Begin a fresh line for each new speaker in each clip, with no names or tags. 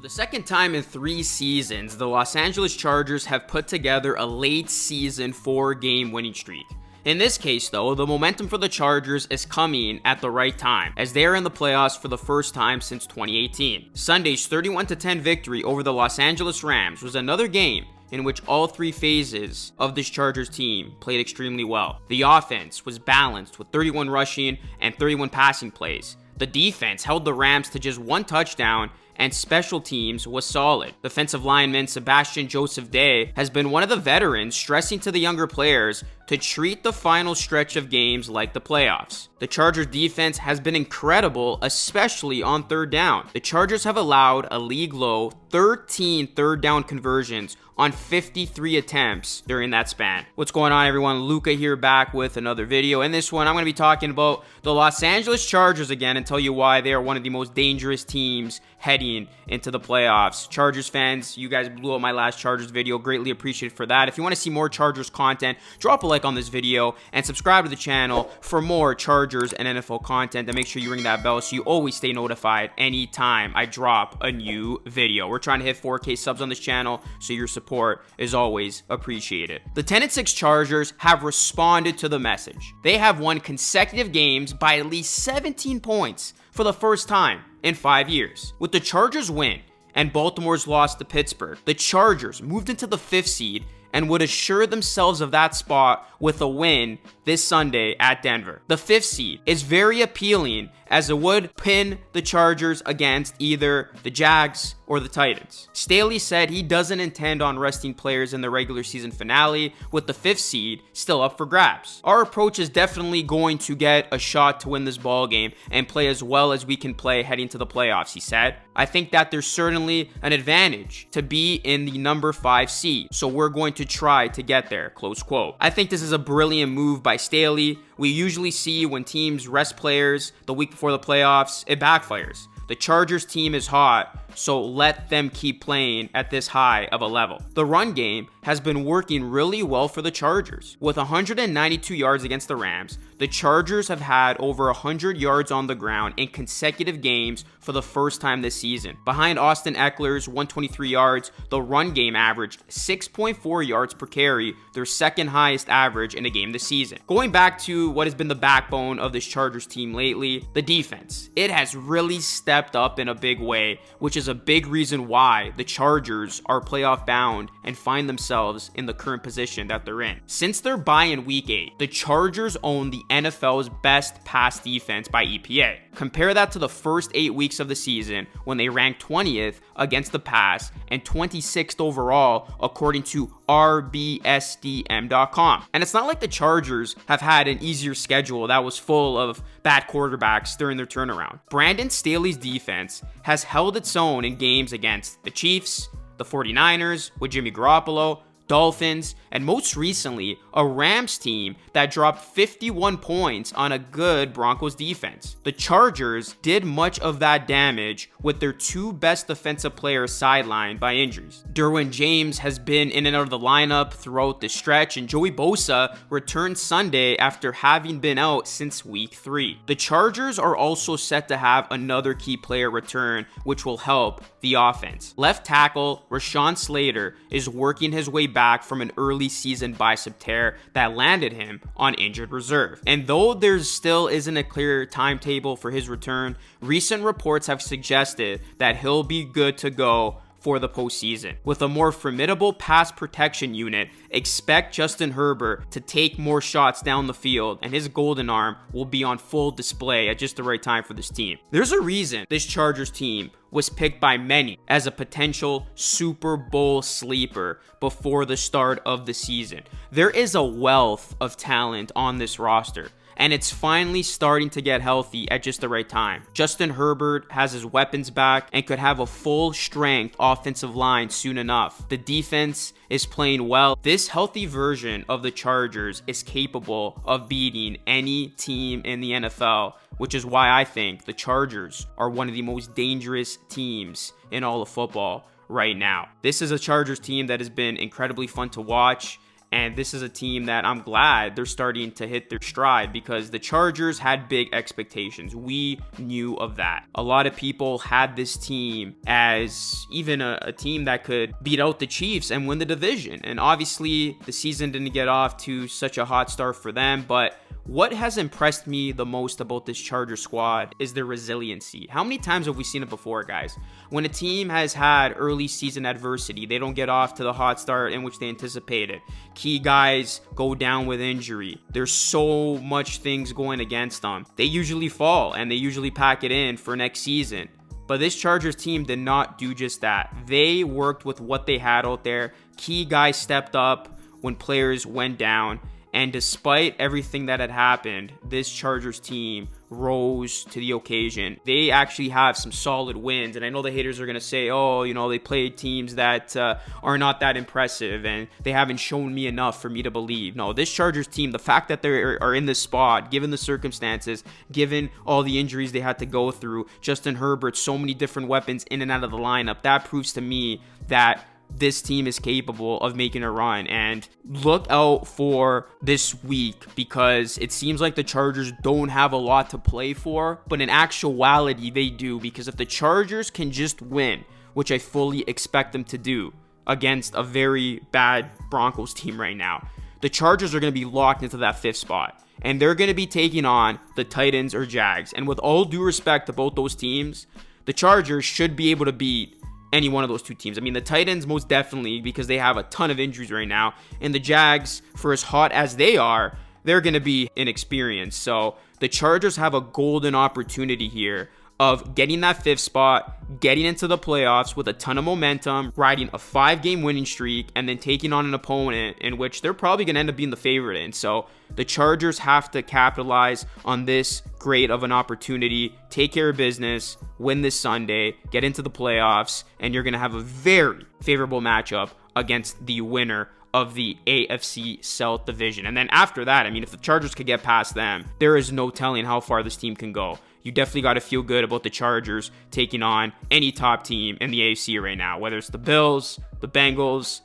For the second time in 3 seasons, the Los Angeles Chargers have put together a late season 4-game winning streak. In this case though, the momentum for the Chargers is coming at the right time, as they are in the playoffs for the first time since 2018. Sunday's 31-10 victory over the Los Angeles Rams was another game in which all 3 phases of this Chargers team played extremely well. The offense was balanced with 31 rushing and 31 passing plays. The defense held the Rams to just 1 touchdown, and special teams was solid. Defensive lineman Sebastian Joseph Day has been one of the veterans, stressing to the younger players to treat the final stretch of games like the playoffs. The Chargers defense has been incredible, especially on third down. The Chargers have allowed a league-low 13 third down conversions on 53 attempts during that span. What's going on, everyone? Luca here, back with another video. In this one, I'm going to be talking about the Los Angeles Chargers again and tell you why they are one of the most dangerous teams heading into the playoffs. Chargers fans, you guys blew up my last Chargers video. Greatly appreciated for that. If you want to see more Chargers content, drop a like on this video and subscribe to the channel for more Chargers and NFL content, and make sure you ring that bell so you always stay notified anytime I drop a new video. We're trying to hit 4K subs on this channel, so your support is always appreciated. The 10-6 Chargers have responded to the message. They have won consecutive games by at least 17 points for the first time in 5 years. With the Chargers win and Baltimore's loss to Pittsburgh, the Chargers moved into the 5th seed and would assure themselves of that spot with a win this Sunday at Denver. The 5th seed is very appealing, as it would pin the Chargers against either the Jags or the Titans. Staley said he doesn't intend on resting players in the regular season finale, with the 5th seed still up for grabs. Our approach is definitely going to get a shot to win this ball game and play as well as we can play heading to the playoffs, he said. I think that there's certainly an advantage to be in the number 5 seed, so we're going to try to get there, close quote. I think this is a brilliant move by Staley. We usually see when teams rest players the week before the playoffs, it backfires. The Chargers team is hot, so let them keep playing at this high of a level. The run game has been working really well for the Chargers. With 192 yards against the Rams, the Chargers have had over 100 yards on the ground in consecutive games for the first time this season. Behind Austin Eckler's 123 yards, the run game averaged 6.4 yards per carry, their second highest average in a game this season. Going back to what has been the backbone of this Chargers team lately, the defense. It has really stepped up in a big way, which is a big reason why the Chargers are playoff bound and find themselves in the current position that they're in. Since their bye in week 8, the Chargers own the NFL's best pass defense by EPA. Compare that to the first 8 weeks of the season, when they ranked 20th against the pass and 26th overall according to RBSDM.com. And it's not like the Chargers have had an easier schedule that was full of bad quarterbacks during their turnaround. Brandon Staley's defense has held its own in games against the Chiefs, the 49ers with Jimmy Garoppolo, Dolphins, and most recently, a Rams team that dropped 51 points on a good Broncos defense. The Chargers did much of that damage with their 2 best defensive players sidelined by injuries. Derwin James has been in and out of the lineup throughout the stretch, and Joey Bosa returned Sunday after having been out since week 3. The Chargers are also set to have another key player return, which will help the offense. Left tackle Rashawn Slater is working his way back from an early season bicep tear that landed him on injured reserve. And though there still isn't a clear timetable for his return, recent reports have suggested that he'll be good to go for the postseason. With a more formidable pass protection unit, expect Justin Herbert to take more shots down the field, and his golden arm will be on full display at just the right time for this team. There's a reason this Chargers team was picked by many as a potential Super Bowl sleeper before the start of the season. There is a wealth of talent on this roster, and it's finally starting to get healthy at just the right time. Justin Herbert has his weapons back and could have a full strength offensive line soon enough. The defense is playing well. This healthy version of the Chargers is capable of beating any team in the NFL, which is why I think the Chargers are one of the most dangerous teams in all of football right now. This is a Chargers team that has been incredibly fun to watch, And this is a team that I'm glad they're starting to hit their stride, because the Chargers had big expectations. We knew of that. A lot of people had this team as even a team that could beat out the Chiefs and win the division. And obviously, the season didn't get off to such a hot start for them, but what has impressed me the most about this Charger squad is their resiliency. How many times have we seen it before, guys? When a team has had early season adversity, they don't get off to the hot start in which they anticipated. Key guys go down with injury. There's so much things going against them. They usually fall, and they usually pack it in for next season. But this Chargers team did not do just that. They worked with what they had out there. Key guys stepped up when players went down. And despite everything that had happened, this Chargers team rose to the occasion. They actually have some solid wins. And I know the haters are going to say, oh, you know, they played teams that are not that impressive and they haven't shown me enough for me to believe. No, this Chargers team, the fact that they are in this spot, given the circumstances, given all the injuries they had to go through, Justin Herbert, so many different weapons in and out of the lineup, that proves to me that this team is capable of making a run. And look out for this week, because it seems like the Chargers don't have a lot to play for, but in actuality they do, because if the Chargers can just win, which I fully expect them to do against a very bad Broncos team right now, the Chargers are going to be locked into that 5th spot, and they're going to be taking on the Titans or Jags. And with all due respect to both those teams, the Chargers should be able to beat any one of those two teams. I mean, the Titans most definitely, because they have a ton of injuries right now, and the Jags, for as hot as they are, they're going to be inexperienced. So the Chargers have a golden opportunity here of getting that 5th spot, getting into the playoffs with a ton of momentum, riding a 5-game winning streak, and then taking on an opponent in which they're probably going to end up being the favorite in. So the Chargers have to capitalize on this great of an opportunity, take care of business, win this Sunday, get into the playoffs, and you're going to have a very favorable matchup against the winner of the AFC South division. And then after that, I mean, if the Chargers could get past them, there is no telling how far this team can go. You definitely got to feel good about the Chargers taking on any top team in the AFC right now, whether it's the Bills, the Bengals,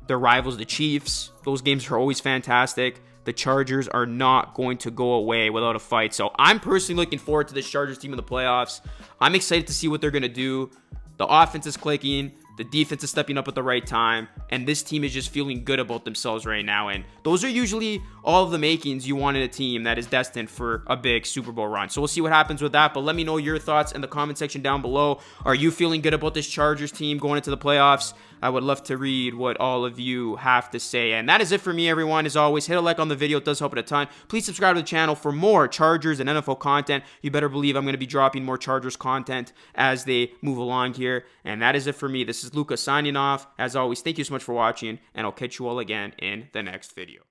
their rivals, the Chiefs. Those games are always fantastic. The Chargers are not going to go away without a fight. So I'm personally looking forward to this Chargers team in the playoffs. I'm excited to see what they're going to do. The offense is clicking. The defense is stepping up at the right time, and this team is just feeling good about themselves right now. And those are usually all of the makings you want in a team that is destined for a big Super Bowl run. So we'll see what happens with that, but let me know your thoughts in the comment section down below. Are you feeling good about this Chargers team going into the playoffs? I would love to read what all of you have to say. And that is it for me, everyone. As always, hit a like on the video. It does help it a ton. Please subscribe to the channel for more Chargers and NFL content. You better believe I'm going to be dropping more Chargers content as they move along here. And that is it for me. This is Lucas signing off. As always, thank you so much for watching, and I'll catch you all again in the next video.